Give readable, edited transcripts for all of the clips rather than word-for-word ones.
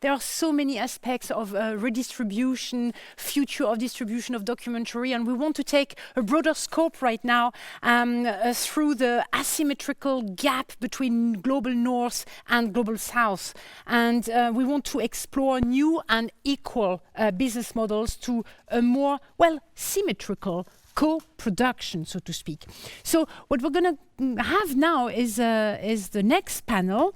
There are so many aspects of redistribution, future of distribution of documentary, and we want to take a broader scope right now through the asymmetrical gap between global north and global south. And we want to explore new and equal business models to a more, well, symmetrical co-production, so to speak. So what we're going to have now is the next panel.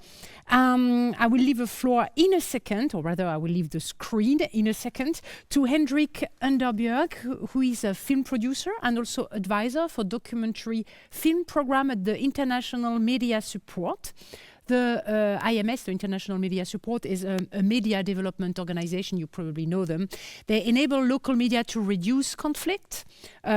I will leave the floor in a second, or rather I will leave the screen in a second, to Henrik Underbjerg, who is a film producer and also advisor for documentary film program at the International Media Support. The IMS, the International Media Support, is a media development organization. You probably know them. They enable local media to reduce conflict,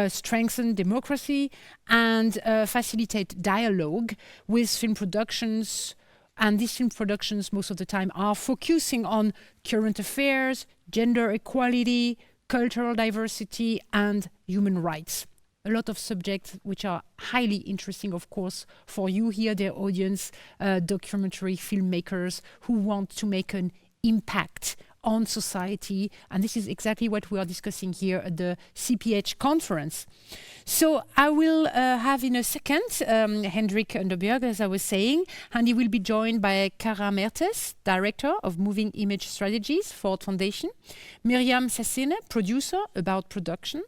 strengthen democracy, and facilitate dialogue with film productions. And these film productions, most of the time, are focusing on current affairs, gender equality, cultural diversity, and human rights. A lot of subjects which are highly interesting, of course, for you here, dear audience, documentary filmmakers who want to make an impact on society. And this is exactly what we are discussing here at the CPH conference. So I will have in a second Henrik Underbjerg, as I was saying, and he will be joined by Cara Mertes, Director of Moving Image Strategies, Ford Foundation, Myriam Sassine, Producer, Abbout production,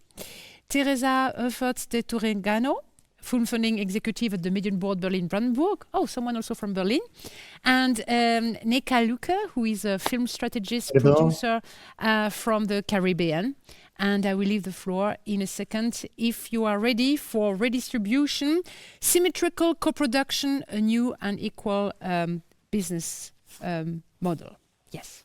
Teresa Hoefert de Turégano, Film Funding Executive at the Medienboard Berlin-Brandenburg. Oh, someone also from Berlin. And Nneka, who is a film strategist, producer from the Caribbean. And I will leave the floor in a second. If you are ready for redistribution, symmetrical co-production, a new and equal business model. Yes.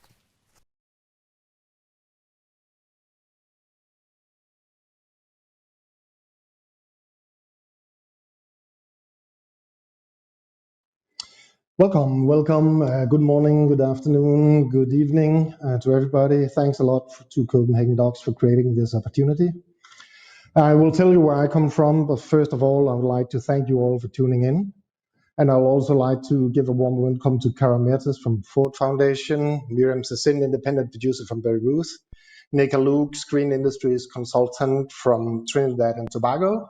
Welcome. Good morning, good afternoon, good evening to everybody. Thanks a lot to Copenhagen Docs for creating this opportunity. I will tell you where I come from, but first of all, I would like to thank you all for tuning in. And I'll also like to give a warm welcome to Cara Mertes from Ford Foundation, Myriam Sassine, independent producer from Beirut, Nneka, screen industries consultant from Trinidad and Tobago,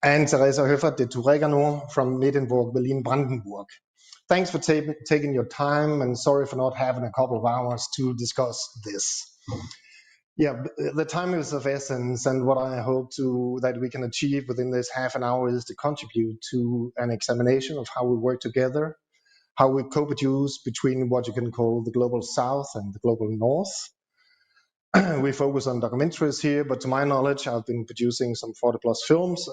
and Teresa Hoefert de Turégano from Medienboard, Berlin-Brandenburg. Thanks for taking your time, and sorry for not having a couple of hours to discuss this. Yeah, the time is of essence, and what I hope that we can achieve within this half an hour is to contribute to an examination of how we work together, how we co-produce between what you can call the global south and the global north. We focus on documentaries here, but to my knowledge, I've been producing some 40 plus films.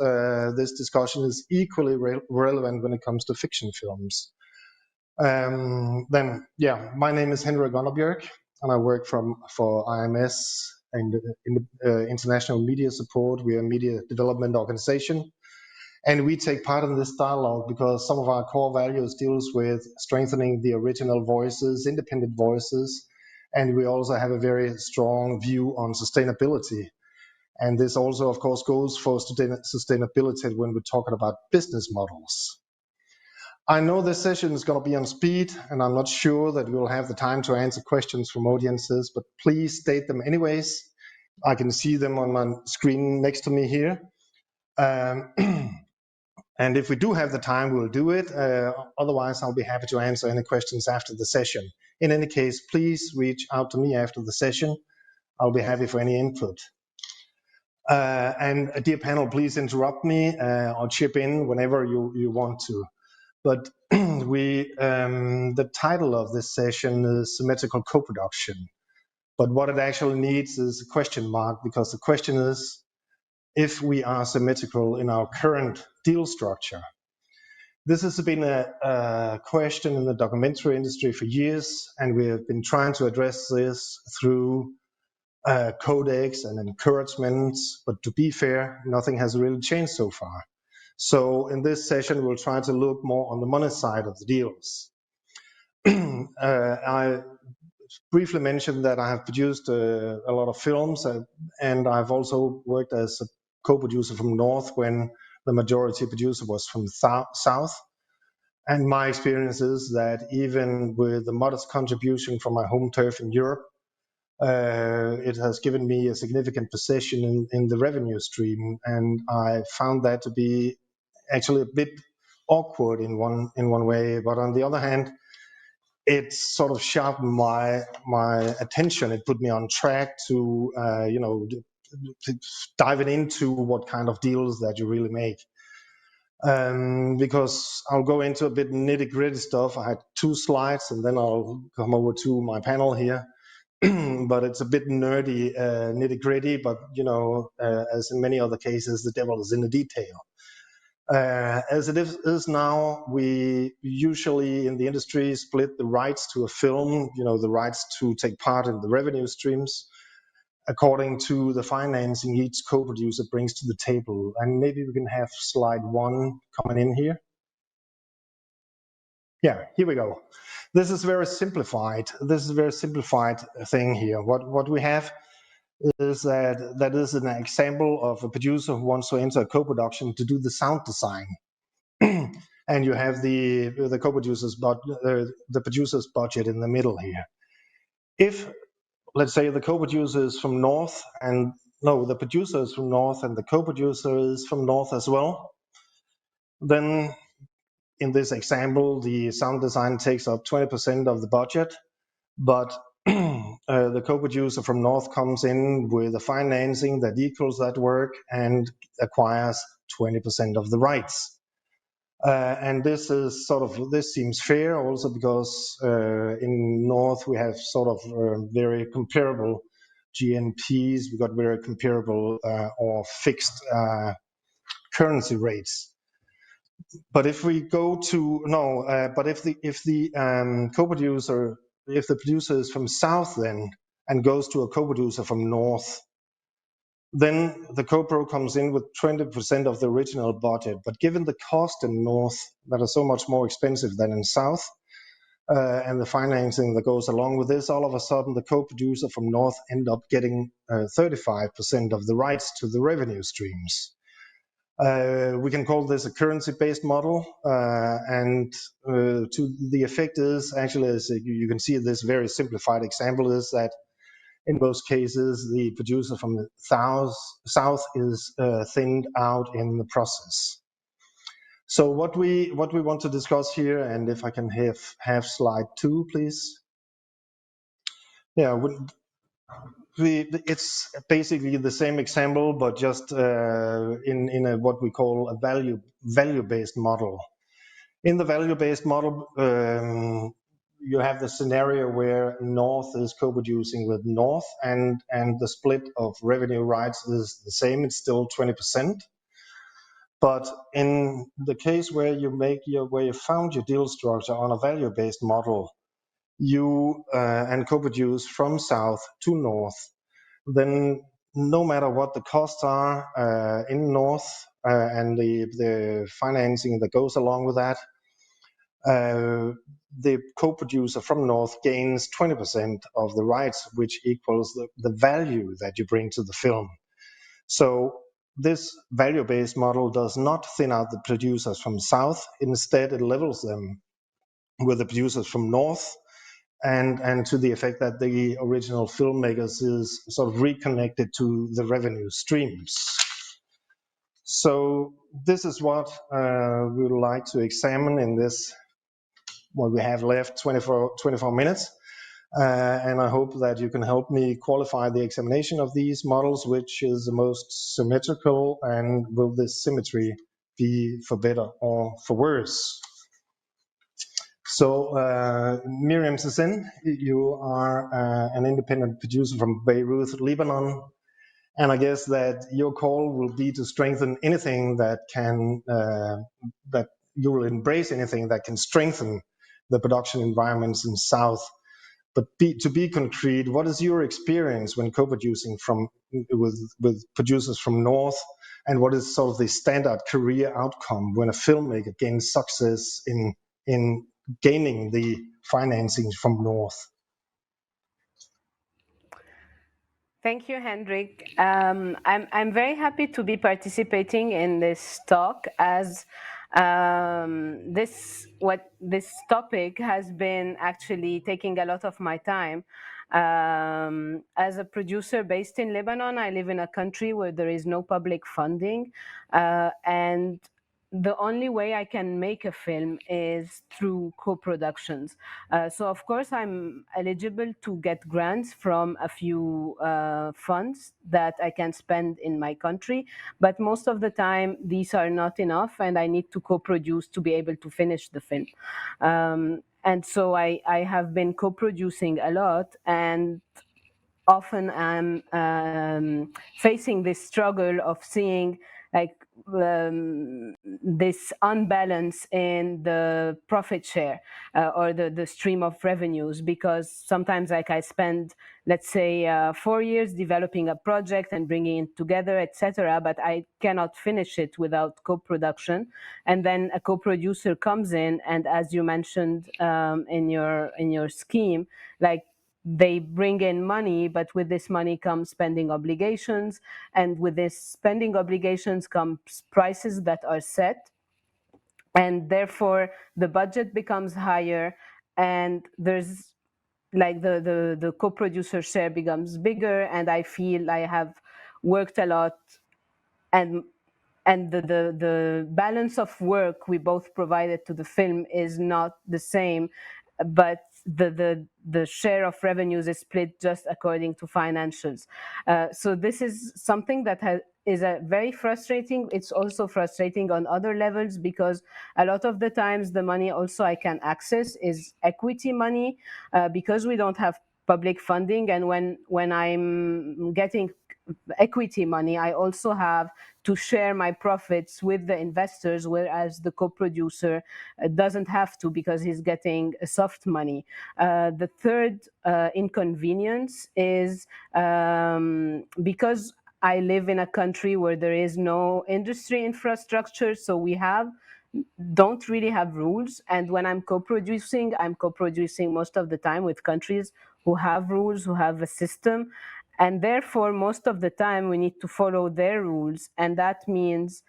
This discussion is equally relevant when it comes to fiction films. My name is Henrik Gonderberg, and I work for IMS and in the International Media Support. We are a media development organization, and we take part in this dialogue because some of our core values deals with strengthening the original voices, independent voices, and we also have a very strong view on sustainability. And this also, of course, goes for sustainability when we're talking about business models. I know this session is going to be on speed, and I'm not sure that we'll have the time to answer questions from audiences, but please state them anyways. I can see them on my screen next to me here. And if we do have the time, we'll do it. Otherwise, I'll be happy to answer any questions after the session. In any case, please reach out to me after the session. I'll be happy for any input. And dear panel, please interrupt me or chip in whenever you want to. But the title of this session is Symmetrical Co-production. But what it actually needs is a question mark, because the question is if we are symmetrical in our current deal structure. This has been a question in the documentary industry for years, and we have been trying to address this through codex and encouragements. But to be fair, nothing has really changed so far. So in this session, we'll try to look more on the money side of the deals. I briefly mentioned that I have produced a lot of films, and I've also worked as a co-producer from North when the majority producer was from South. And my experience is that even with the modest contribution from my home turf in Europe, it has given me a significant position in the revenue stream, and I found that to be actually a bit awkward in one way. But on the other hand, it sort of sharpened my attention. It put me on track to diving into what kind of deals that you really make. Because I'll go into a bit nitty gritty stuff. I had 2 slides, and then I'll come over to my panel here. But it's a bit nerdy, nitty gritty. But as in many other cases, the devil is in the detail. As it is now, we usually in the industry split the rights to a film, the rights to take part in the revenue streams, according to the financing each co-producer brings to the table. And maybe we can have slide 1 coming in here. Yeah, here we go. This is very simplified. This is a very simplified thing here. What we have is that is an example of a producer who wants to enter a co-production to do the sound design. And you have the co-producers, but the producer's budget in the middle here. If, let's say, the co-producer is from North, and no, the producer is from North and the co-producer is from North as well, then in this example, the sound design takes up 20% of the budget, but the co-producer from North comes in with the financing that equals that work and acquires 20% of the rights. And this seems fair also because in North we have sort of very comparable GNPs, we got very comparable or fixed currency rates. But if we go to but if the co-producer, if the producer is from South then and goes to a co-producer from North, then the co-pro comes in with 20% of the original budget. But given the cost in North that are so much more expensive than in South, and the financing that goes along with this, all of a sudden the co-producer from North end up getting 35% of the rights to the revenue streams. We can call this a currency-based model, and to the effect is actually, as you can see, this very simplified example is that in most cases the producer from the south is thinned out in the process. So what we want to discuss here, and if I can have slide 2, please. Yeah, it's basically the same example, but just in a what we call a value-based model. In the value-based model, you have the scenario where North is co-producing with North, and the split of revenue rights is the same. It's still 20%. But in the case where you found your deal structure on a value-based model, you and co-produce from South to North, then no matter what the costs are in North and the financing that goes along with that, the co-producer from North gains 20% of the rights, which equals the value that you bring to the film. So this value-based model does not thin out the producers from South. Instead, it levels them with the producers from North, and to the effect that the original filmmakers is sort of reconnected to the revenue streams. So this is what we would like to examine in this, what we have left, 24 minutes. And I hope that you can help me qualify the examination of these models, which is the most symmetrical, and will this symmetry be for better or for worse? So, Myriam Sassine, you are an independent producer from Beirut, Lebanon, and I guess that your call will be to strengthen anything that can, that you will embrace anything that can strengthen the production environments in South. But to be concrete, what is your experience when co-producing with producers from North, and what is sort of the standard career outcome when a filmmaker gains success in gaining the financing from North? Thank you, Henrik. I'm very happy to be participating in this talk, as this topic has been actually taking a lot of my time. As a producer based in Lebanon, I live in a country where there is no public funding, and the only way I can make a film is through co-productions. So of course I'm eligible to get grants from a few funds that I can spend in my country, but most of the time these are not enough, and I need to co-produce to be able to finish the film. And so I have been co-producing a lot, and often I'm facing this struggle of seeing this unbalance in the profit share or the stream of revenues, because sometimes I spend, let's say, 4 years developing a project and bringing it together, etc., but I cannot finish it without co-production. And then a co-producer comes in, and as you mentioned in your scheme, they bring in money, but with this money comes spending obligations, and with this spending obligations comes prices that are set, and therefore the budget becomes higher, and there's the co-producer share becomes bigger, and I feel I have worked a lot, and the balance of work we both provided to the film is not the same, but the share of revenues is split just according to financials. So this is something that is very frustrating. It's also frustrating on other levels, because a lot of the times the money also I can access is equity money, because we don't have public funding. And when I'm getting equity money, I also have to share my profits with the investors, whereas the co-producer doesn't have to, because he's getting soft money. The third inconvenience is because I live in a country where there is no industry infrastructure, so we don't really have rules. And when I'm co-producing most of the time with countries who have rules, who have a system. And therefore, most of the time, we need to follow their rules. And that means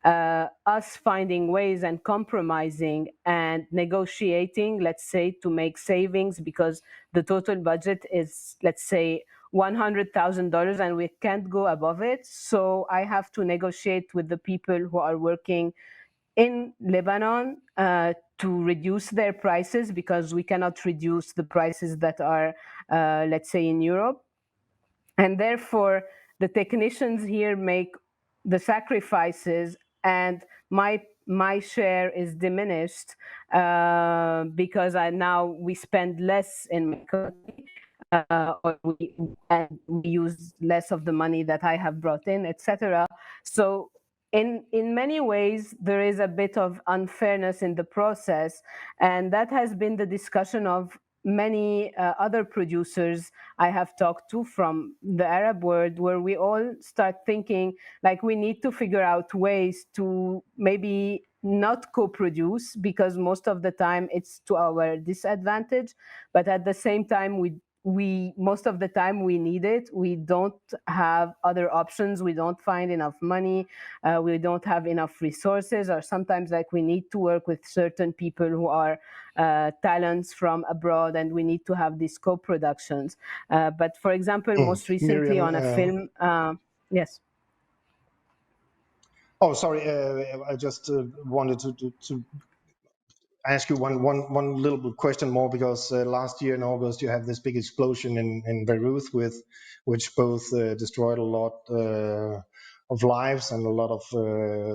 us finding ways and compromising and negotiating, let's say, to make savings, because the total budget is, let's say, $100,000, and we can't go above it. So I have to negotiate with the people who are working in Lebanon to reduce their prices, because we cannot reduce the prices that are, let's say, in Europe. And therefore, the technicians here make the sacrifices, and my share is diminished because now we spend less in my country, or we use less of the money that I have brought in, etc. So in many ways, there is a bit of unfairness in the process, and that has been the discussion of many other producers I have talked to from the Arab world, where we all start thinking we need to figure out ways to maybe not co-produce, because most of the time it's to our disadvantage, but at the same time most of the time we need it. We don't have other options. We don't find enough money. We don't have enough resources, or sometimes we need to work with certain people who are talents from abroad, and we need to have these co-productions. But for example, most recently Myriam, on a film, yes. Oh, sorry. I just wanted to ask you one little question more, because last year in August you had this big explosion in Beirut, which both destroyed a lot of lives and a lot of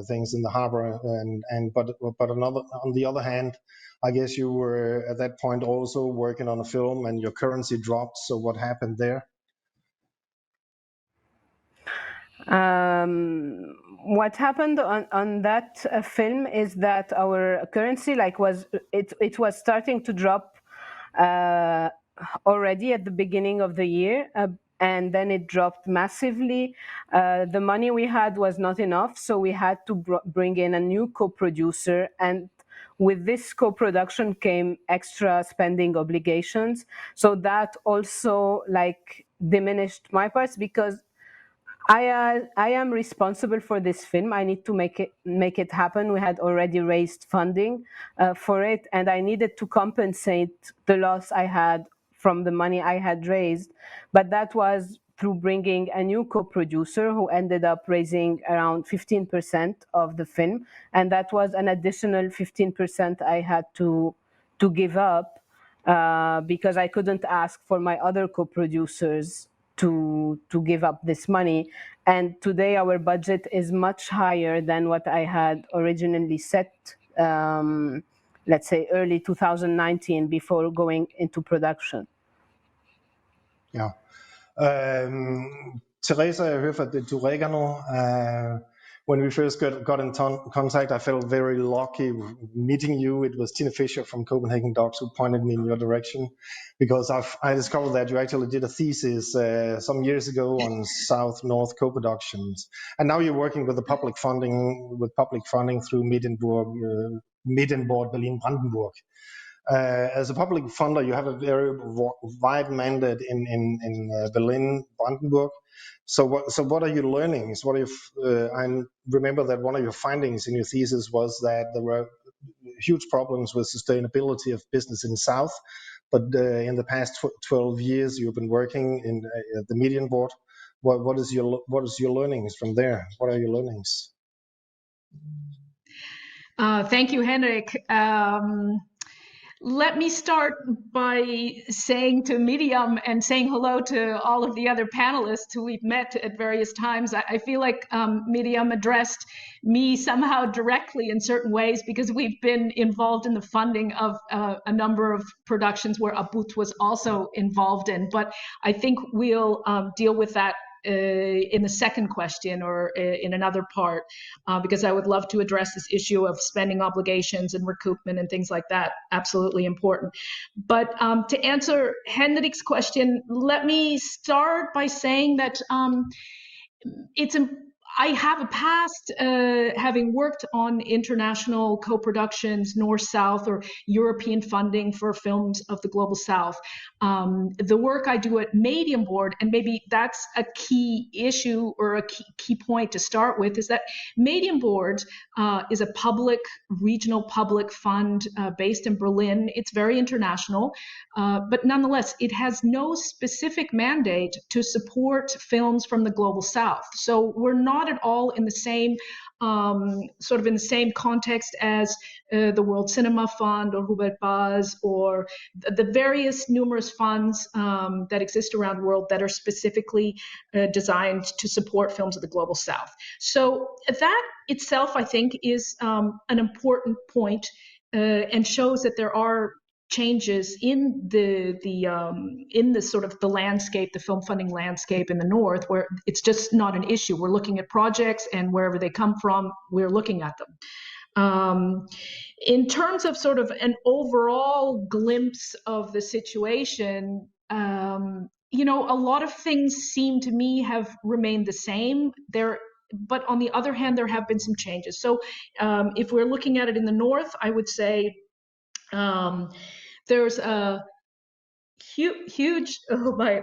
things in the harbor, but on the other hand, I guess you were at that point also working on a film, and your currency dropped. So what happened there? What happened on that film is that our currency it was starting to drop already at the beginning of the year, and then it dropped massively. The money we had was not enough, so we had to bring in a new co-producer, and with this co-production came extra spending obligations. So that also like diminished my parts, because I am responsible for this film. I need to make it happen. We had already raised funding for it, and I needed to compensate the loss I had from the money I had raised. But that was through bringing a new co-producer who ended up raising around 15% of the film, and that was an additional 15% I had to give up because I couldn't ask for my other co-producers to give up this money. And today our budget is much higher than what I had originally set, let's say early 2019, before going into production. Yeah. Teresa, Hoefert, the Turégano. When we first got in contact, I felt very lucky meeting you. It was Tina Fisher from Copenhagen Docs who pointed me in your direction, because I discovered that you actually did a thesis some years ago on South-North co-productions, and now you're working with the public funding through Medienboard Berlin-Brandenburg. As a public funder, you have a very wide mandate in Berlin-Brandenburg. So what are your learnings? I remember that one of your findings in your thesis was that there were huge problems with sustainability of business in the South, but in the past 12 years you've been working in the Medienboard. What is your learnings from there? What are your learnings? Thank you, Henrik. Let me start by saying to Myriam and saying hello to all of the other panelists who we've met at various times. I feel like Myriam addressed me somehow directly in certain ways, because we've been involved in the funding of a number of productions where Abbout was also involved in. But I think we'll deal with that in the second question or in another part, because I would love to address this issue of spending obligations and recoupment and things like that. Absolutely important. But to answer Henrik's question, let me start by saying that I have a past having worked on international co-productions, North-South or European funding for films of the Global South. The work I do at Medienboard, and maybe that's a key issue or a key point to start with, is that Medienboard is a regional public fund based in Berlin. It's very international, but nonetheless, it has no specific mandate to support films from the Global South. So we're not at all in the same sort of in the same context as the World Cinema Fund or Hubert Baz or the various numerous funds that exist around the world that are specifically designed to support films of the Global South. So that itself, I think, is an important point and shows that there are changes in the sort of the landscape, the film funding landscape in the North, where it's just not an issue. We're looking at projects, and wherever they come from, we're looking at them. In terms of sort of an overall glimpse of the situation, a lot of things seem to me have remained the same. But on the other hand, there have been some changes. So if we're looking at it in the North, I would say there's a huge, I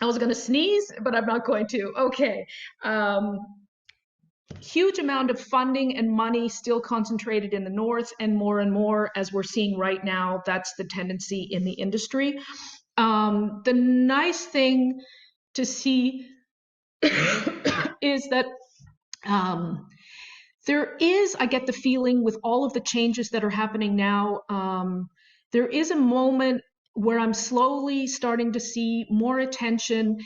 was going to sneeze, but I'm not going to. Okay. Huge amount of funding and money still concentrated in the North, and more, as we're seeing right now, that's the tendency in the industry. The nice thing to see is that there is, I get the feeling with all of the changes that are happening now, there is a moment where I'm slowly starting to see more attention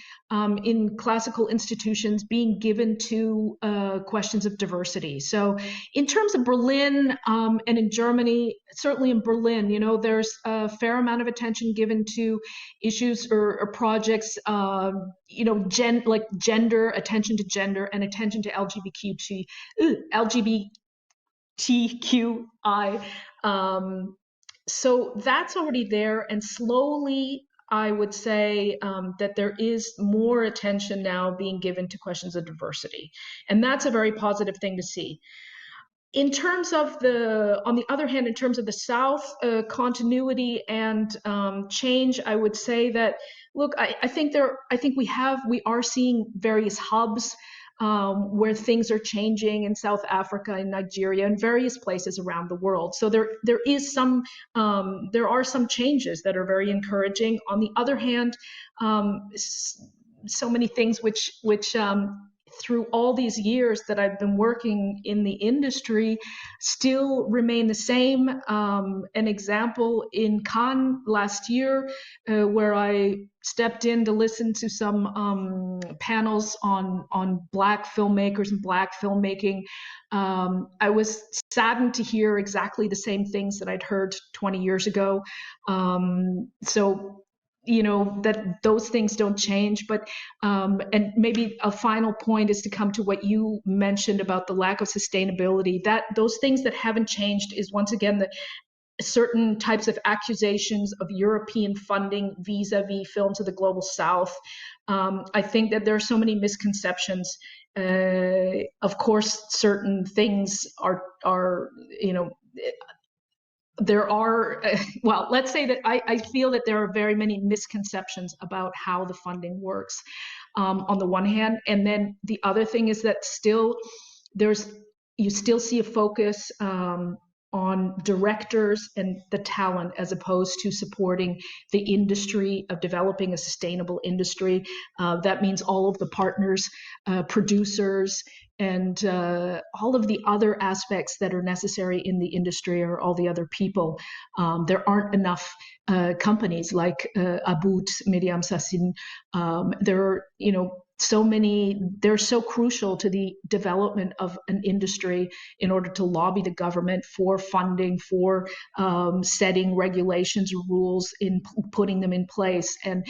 in classical institutions being given to questions of diversity. So in terms of Berlin and in Germany, certainly in Berlin, there's a fair amount of attention given to issues or projects, like gender, attention to gender, and attention to LGBTQI. So that's already there, and slowly I would say that there is more attention now being given to questions of diversity, and that's a very positive thing to see. in terms of on the other hand, in terms of the South, continuity and change, I would say that, look, I think we are seeing various hubs where things are changing in South Africa and Nigeria and various places around the world. So there are some changes that are very encouraging. On the other hand, so many things which through all these years that I've been working in the industry still remain the same. An example in Cannes last year, where I stepped in to listen to some panels on Black filmmakers and Black filmmaking. I was saddened to hear exactly the same things that I'd heard 20 years ago. So that those things don't change, but and maybe a final point is to come to what you mentioned about the lack of sustainability. That those things that haven't changed is, once again, the certain types of accusations of European funding vis-a-vis films of the global South. I think that there are so many misconceptions. Of course, certain things are there are, well, let's say that I feel that there are very many misconceptions about how the funding works on the one hand. And then the other thing is that you still see a focus on directors and the talent, as opposed to supporting the industry of developing a sustainable industry. That means all of the partners, producers, and all of the other aspects that are necessary in the industry, or all the other people. There aren't enough companies like Abbout, Myriam, Sassine. There are, so many. They're so crucial to the development of an industry in order to lobby the government for funding, for setting regulations or rules, in putting them in place. And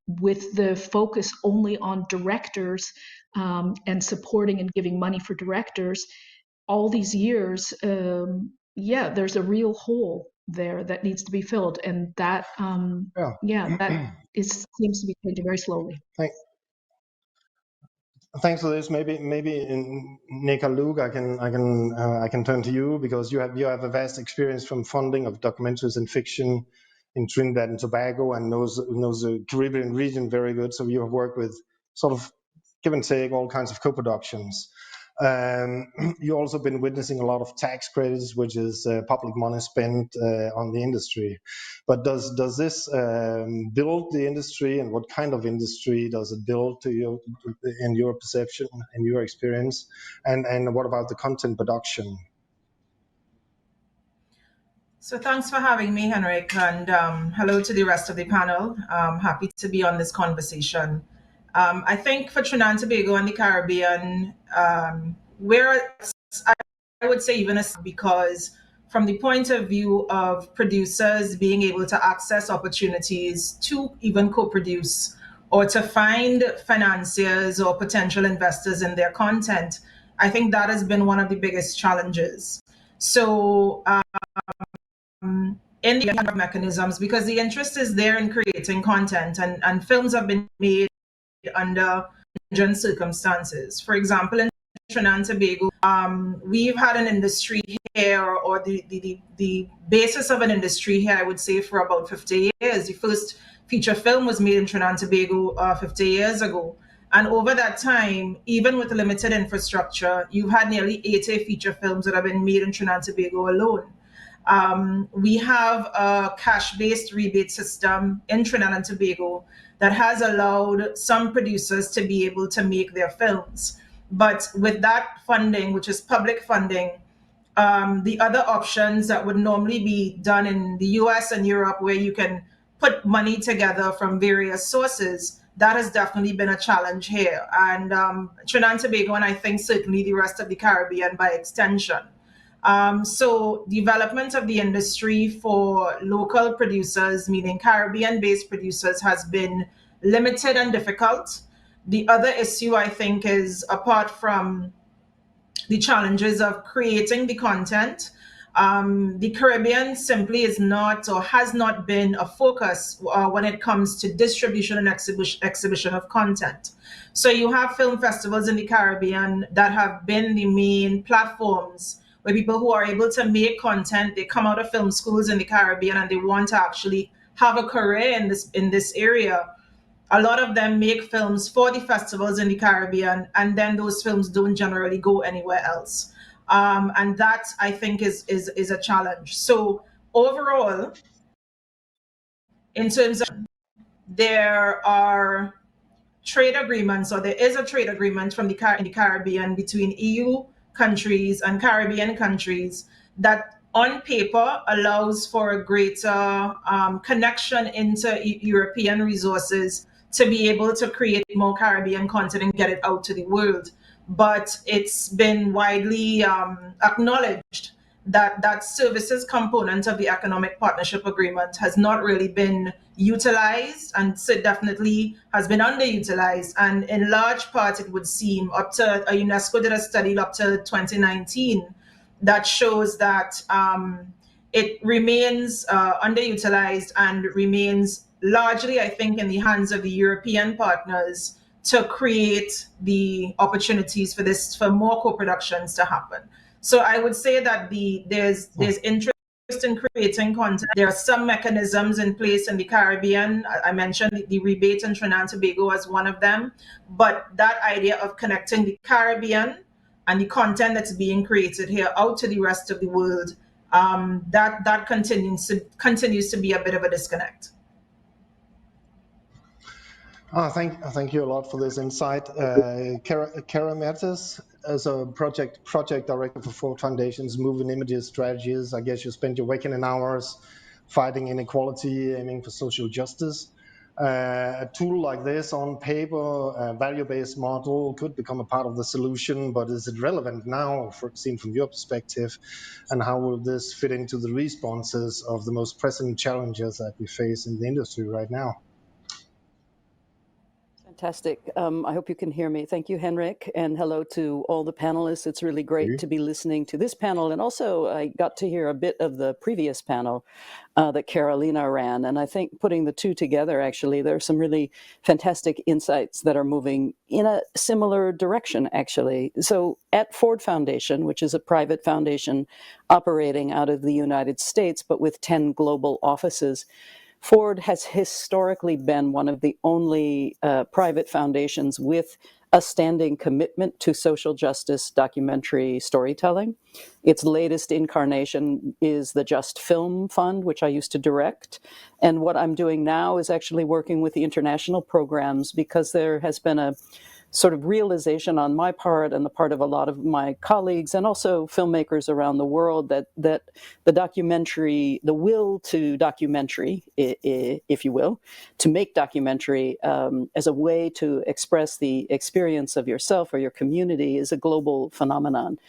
with the focus only on directors and supporting and giving money for directors all these years, there's a real hole there that needs to be filled, and that seems to be changing very slowly. Thanks for this. Maybe in Nneka, Luke, I can turn to you, because you have a vast experience from funding of documentaries and fiction in Trinidad and Tobago, and knows the Caribbean region very good. So you have worked with sort of, give and take, all kinds of co-productions. You've also been witnessing a lot of tax credits, which is public money spent on the industry. But does this build the industry, and what kind of industry does it build in your perception, in your experience? And what about the content production? So thanks for having me, Henrik, and hello to the rest of the panel. I'm happy to be on this conversation. I think for Trinidad and Tobago and the Caribbean, where I would say even because from the point of view of producers being able to access opportunities to even co-produce, or to find financiers or potential investors in their content, I think that has been one of the biggest challenges. So in the mechanisms, because the interest is there in creating content, and films have been made under stringent circumstances. For example, in Trinidad and Tobago, we've had an industry here, or the basis of an industry here, I would say, for about 50 years. The first feature film was made in Trinidad and Tobago 50 years ago. And over that time, even with limited infrastructure, you've had nearly 80 feature films that have been made in Trinidad and Tobago alone. We have a cash-based rebate system in Trinidad and Tobago that has allowed some producers to be able to make their films. But with that funding, which is public funding, the other options that would normally be done in the US and Europe, where you can put money together from various sources, that has definitely been a challenge here. And Trinidad and Tobago, and I think certainly the rest of the Caribbean by extension. So development of the industry for local producers, meaning Caribbean-based producers, has been limited and difficult. The other issue, I think, is, apart from the challenges of creating the content, the Caribbean simply is not, or has not been, a focus when it comes to distribution and exhibition of content. So you have film festivals in the Caribbean that have been the main platforms where people who are able to make content, they come out of film schools in the Caribbean and they want to actually have a career in this area. A lot of them make films for the festivals in the Caribbean, and then those films don't generally go anywhere else. And that, I think, is a challenge. So overall, in terms of, there are trade agreements, or there is a trade agreement from in the Caribbean between EU countries and Caribbean countries that on paper allows for a greater connection into European resources to be able to create more Caribbean content and get it out to the world. But it's been widely acknowledged that that services component of the economic partnership agreement has not really been utilized, and so definitely has been underutilized. And in large part, it would seem, up to UNESCO did a study up to 2019 that shows that it remains underutilized and remains largely, I think, in the hands of the European partners to create the opportunities for more co-productions to happen. So I would say that there's interest in creating content. There are some mechanisms in place in the Caribbean. I mentioned the rebate in Trinidad and Tobago as one of them, but that idea of connecting the Caribbean and the content that's being created here out to the rest of the world, that continues to be a bit of a disconnect. Thank you a lot for this insight. Cara Mertes, as a project director for Ford Foundation's Moving Images strategies, I guess you spent your waking hours fighting inequality, aiming for social justice. A tool like this on paper, a value-based model, could become a part of the solution, but is it relevant now, seen from your perspective? And how will this fit into the responses of the most pressing challenges that we face in the industry right now? Fantastic. I hope you can hear me. Thank you, Henrik, and hello to all the panelists. It's really great to be listening to this panel. And also, I got to hear a bit of the previous panel that Carolina ran. And I think putting the two together, actually, there are some really fantastic insights that are moving in a similar direction, actually. So at Ford Foundation, which is a private foundation operating out of the United States, but with 10 global offices, Ford has historically been one of the only private foundations with a standing commitment to social justice documentary storytelling. Its latest incarnation is the Just Film Fund, which I used to direct. And what I'm doing now is actually working with the international programs, because there has been a sort of realization on my part and the part of a lot of my colleagues and also filmmakers around the world that the documentary, the will to documentary, if you will, to make documentary as a way to express the experience of yourself or your community is a global phenomenon.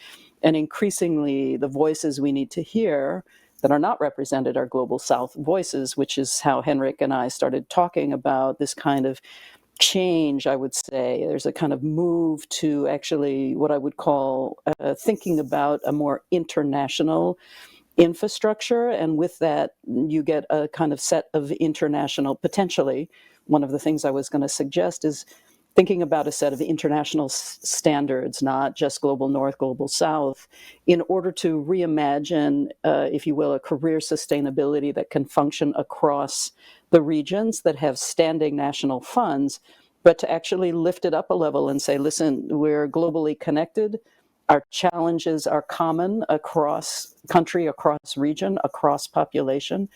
And increasingly, the voices we need to hear that are not represented are Global South voices, which is how Henrik and I started talking about this kind of change, I would say. There's a kind of move to actually what I would call thinking about a more international infrastructure. And with that, you get a kind of set of international, potentially, one of the things I was going to suggest is thinking about a set of international standards, not just global north, global south, in order to reimagine, if you will, a career sustainability that can function across the regions that have standing national funds, but to actually lift it up a level and say, listen, we're globally connected. Our challenges are common across country, across region, across population.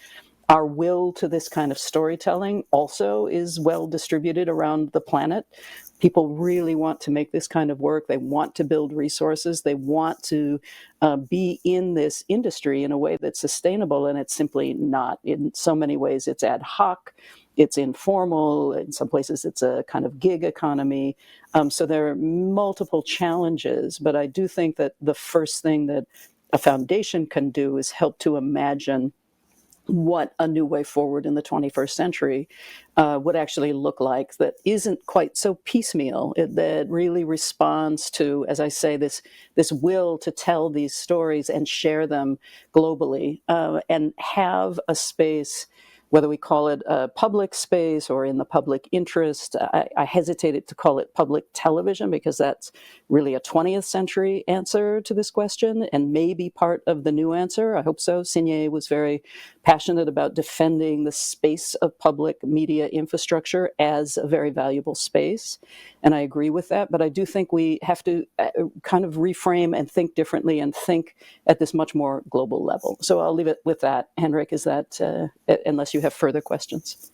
Our will to this kind of storytelling also is well distributed around the planet. People really want to make this kind of work. They want to build resources. They want to be in this industry in a way that's sustainable, and it's simply not. In so many ways, it's ad hoc, it's informal. In some places, it's a kind of gig economy. So there are multiple challenges, but I do think that the first thing that a foundation can do is help to imagine what a new way forward in the 21st century would actually look like, that isn't quite so piecemeal, that really responds to, as I say, this will to tell these stories and share them globally, and have a space whether we call it a public space or in the public interest. I hesitated to call it public television because that's really a 20th century answer to this question and maybe part of the new answer. I hope so. Signé was very passionate about defending the space of public media infrastructure as a very valuable space. And I agree with that. But I do think we have to kind of reframe and think differently and think at this much more global level. So I'll leave it with that. Henrik, is that, unless you have further questions?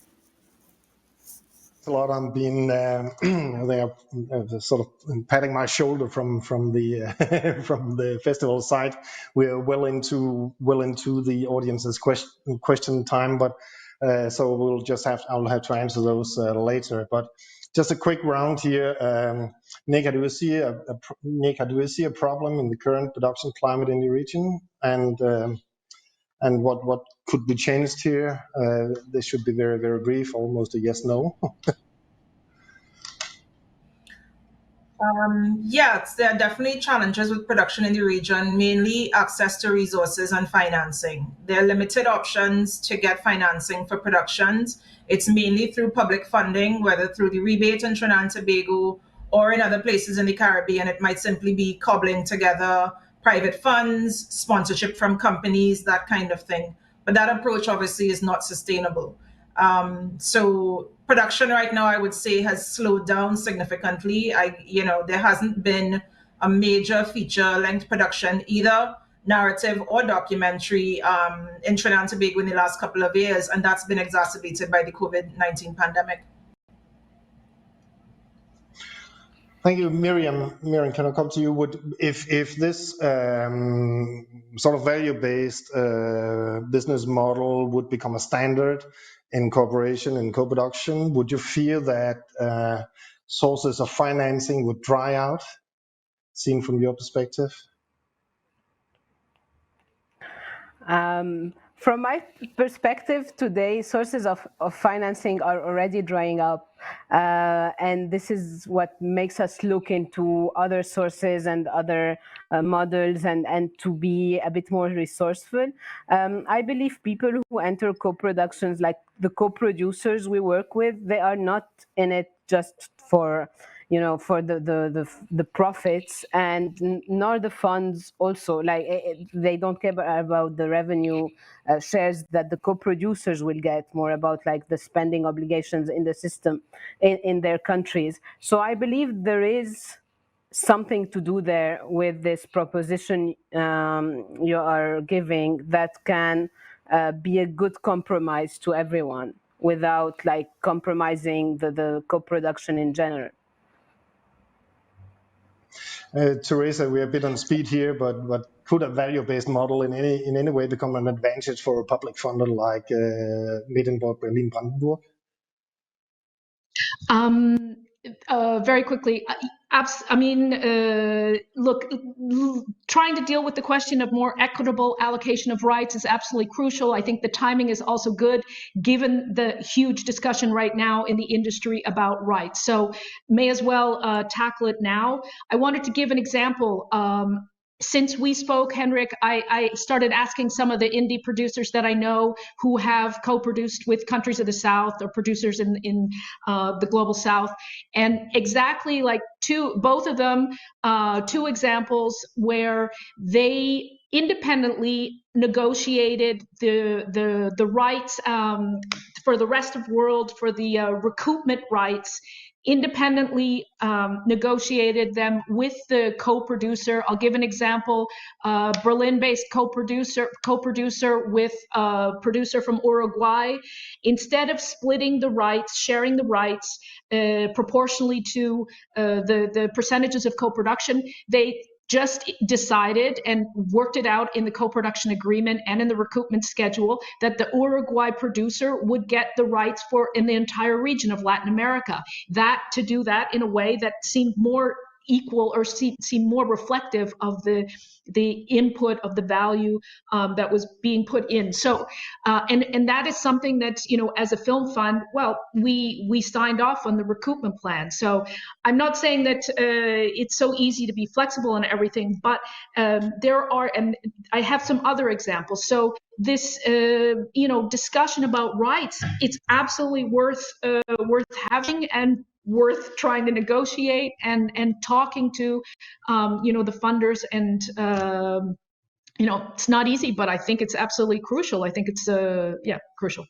A lot. I'm being they are sort of patting my shoulder from the from the festival side. We're well into the audience's question time, but so I'll have to answer those later. But just a quick round here. Nneka, do you see a problem in the current production climate in the region, and what could be changed here? This should be very, very brief, almost a yes/no. Yes, there are definitely challenges with production in the region, mainly access to resources and financing. There are limited options to get financing for productions. It's mainly through public funding, whether through the rebate in Trinidad and Tobago or in other places in the Caribbean. It might simply be cobbling together private funds, sponsorship from companies, that kind of thing. But that approach obviously is not sustainable. So production right now, I would say, has slowed down significantly. There hasn't been a major feature-length production, either narrative or documentary, in Trinidad and Tobago in the last couple of years, and that's been exacerbated by the COVID-19 pandemic. Thank you, Myriam. Myriam, can I come to you? If this sort of value-based business model would become a standard in cooperation and co-production, would you fear that sources of financing would dry out, seen from your perspective? From my perspective today, sources of financing are already drying up. And this is what makes us look into other sources and other models and to be a bit more resourceful. I believe people who enter co-productions, like the co-producers we work with, they are not in it just for the profits, and nor the funds also. Like they don't care about the revenue shares that the co-producers will get, more about like the spending obligations in the system in their countries. So I believe there is something to do there with this proposition you are giving that can be a good compromise to everyone without like compromising the co-production in general. Teresa, we're a bit on speed here, but could a value-based model in any way become an advantage for a public funder like Medienboard, Berlin-Brandenburg? Very quickly, look, trying to deal with the question of more equitable allocation of rights is absolutely crucial. I think the timing is also good, given the huge discussion right now in the industry about rights. So may as well tackle it now. I wanted to give an example. Since we spoke, Henrik, I started asking some of the indie producers that I know who have co-produced with countries of the South or producers in the global South, and exactly like both of them, two examples where they independently negotiated the rights for the rest of the world, for the recoupment rights, independently negotiated them with the co-producer. I'll give an example: Berlin-based co-producer with a producer from Uruguay. Instead of splitting the rights, sharing the rights proportionally to the percentages of co-production, they just decided and worked it out in the co-production agreement and in the recoupment schedule that the Uruguay producer would get the rights in the entire region of Latin America. To do that in a way that seemed more equal or seem more reflective of the input of the value that was being put in. So, and that is something that, as a film fund, well, we signed off on the recoupment plan. So I'm not saying that it's so easy to be flexible and everything, but there are, and I have some other examples. So this, discussion about rights, it's absolutely worth having and worth trying to negotiate and talking to, the funders. And it's not easy, but I think it's absolutely crucial. I think it's crucial.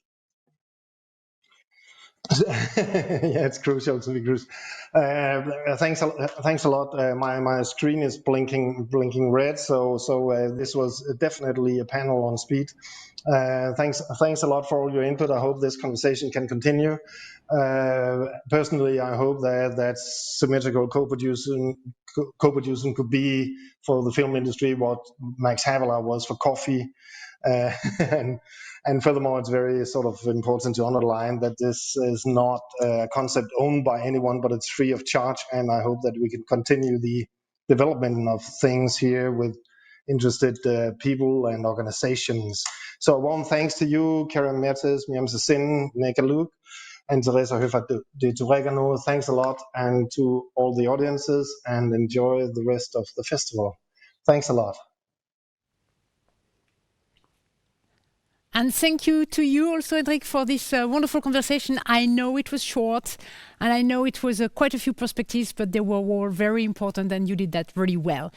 Yeah, it's crucial to be crucial. Thanks a lot. My screen is blinking red, so this was definitely a panel on speed. Thanks a lot for all your input. I hope this conversation can continue. Personally, I hope that symmetrical co-producing could be for the film industry what Max Havelaar was for coffee. And furthermore, it's very sort of important to underline that this is not a concept owned by anyone, but it's free of charge. And I hope that we can continue the development of things here with interested people and organizations. So a warm thanks to you, Cara, Mertes, Myriam, Sassine, Nneka, and Teresa Hoefert de Turégano. Thanks a lot, and to all the audiences, and enjoy the rest of the festival. Thanks a lot. And thank you to you also, Henrik, for this wonderful conversation. I know it was short, and I know it was quite a few perspectives, but they were all very important, and you did that really well.